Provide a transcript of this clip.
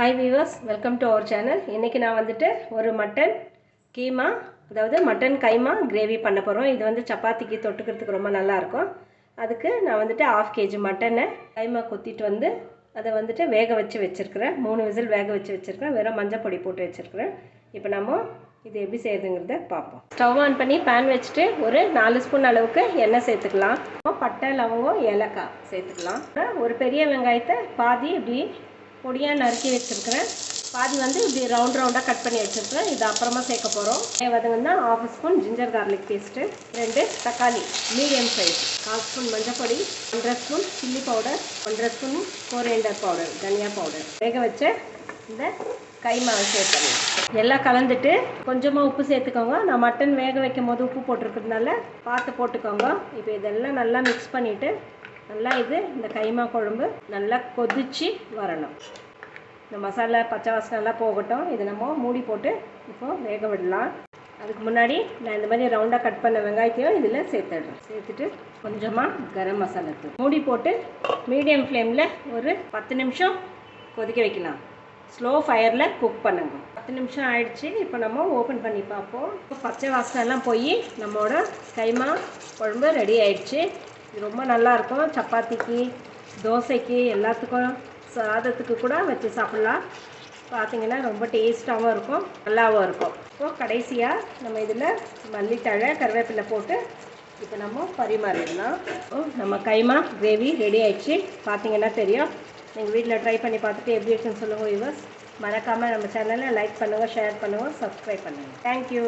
Hi viewers, welcome to our channel. இன்றைக்கி நான் வந்துட்டு ஒரு மட்டன் கீமா, அதாவது மட்டன் கைமா கிரேவி பண்ண போகிறோம். இது வந்து சப்பாத்திக்கு தொட்டுக்கிறதுக்கு ரொம்ப நல்லாயிருக்கும். அதுக்கு நான் வந்துட்டு 1/2 kg மட்டனை கைமா கொத்திட்டு வந்து அதை வந்துட்டு வேக வச்சு வச்சுருக்கிறேன். 3 விசில் வேக வச்சு வச்சுருக்கிறேன். வெறும் மஞ்சள் பொடி போட்டு வச்சுருக்கிறேன். இப்போ நம்ம இது எப்படி செய்யுதுங்கிறத பார்ப்போம். ஸ்டவ் ஆன் பண்ணி பேன் வச்சுட்டு ஒரு 4 ஸ்பூன் அளவுக்கு எண்ணெய் சேர்த்துக்கலாம். பட்டை, லவங்கம், ஏலக்காய் சேர்த்துக்கலாம். ஒரு பெரிய வெங்காயத்தை பாதி இப்படி பொடியாக நறுக்கி வச்சுருக்கிறேன். பாதி வந்து இப்படி ரவுண்டாக கட் பண்ணி வச்சுருக்கிறேன். இது அப்புறமா சேர்க்க போகிறோம். வதங்கன்னா 1/2 ஸ்பூன் ஜிஞ்சர் கார்லிக் பேஸ்ட்டு, 2 தக்காளி மீடியம் சைஸ், 1/4 ஸ்பூன் மஞ்சள் பொடி, 1/2 spoon chilli powder, 1/2 spoon coriander powder, தனியா பவுடர், வேக வச்ச இந்த கைமாவை சேர்த்துக்கலாம். எல்லாம் கலந்துட்டு கொஞ்சமாக உப்பு சேர்த்துக்கோங்க. நான் மட்டன் வேக வைக்கும் போது உப்பு போட்டிருக்கிறதுனால பார்த்து போட்டுக்கோங்க. இப்போ இதெல்லாம் நல்லா மிக்ஸ் பண்ணிவிட்டு நல்லா இந்த கைமா குழம்பு நல்லா கொதித்து வரணும். இந்த மசாலா பச்சை வாசனைலாம் போகட்டும். இதை நம்ம மூடி போட்டு இப்போது வேக விடலாம். அதுக்கு முன்னாடி நான் இந்த மாதிரி ரவுண்டாக கட் பண்ண வெங்காயத்தையும் இதில் சேர்த்துடுறேன். சேர்த்துட்டு கொஞ்சமாக கரம் மசாலா தூள் மூடி போட்டு மீடியம் ஃப்ளேமில் ஒரு 10 நிமிஷம் கொதிக்க வைக்கலாம். ஸ்லோ ஃபயரில் குக் பண்ணுங்க. 10 நிமிஷம் ஆயிடுச்சு. இப்போ நம்ம ஓப்பன் பண்ணி பார்ப்போம். இப்போ பச்சை வாசனைலாம் போய் நம்மளோட கைமா குழம்பு ரெடி ஆயிடுச்சு. இது ரொம்ப நல்லாயிருக்கும். சப்பாத்திக்கு, தோசைக்கு, எல்லாத்துக்கும், சாதத்துக்கு கூட வச்சு சாப்பிட்லாம். பார்த்திங்கன்னா ரொம்ப டேஸ்ட்டாகவும் இருக்கும், நல்லாவும் இருக்கும். இப்போது கடைசியாக நம்ம இதில் மல்லித்தழை, கருவேப்பிலை போட்டு இப்போ நம்ம பரிமாறிடலாம். நம்ம கைமா கிரேவி ரெடி ஆயிடுச்சு. பார்த்திங்கன்னா தெரியும். நீங்கள் வீட்டில் ட்ரை பண்ணி பார்த்துட்டு எப்படி இருக்குன்னு சொல்லுங்கள் வியூவர்ஸ். மறக்காமல் நம்ம சேனலை லைக் பண்ணுங்கள், ஷேர் பண்ணுங்கள், சப்ஸ்கிரைப் பண்ணுங்கள். தேங்க்யூ.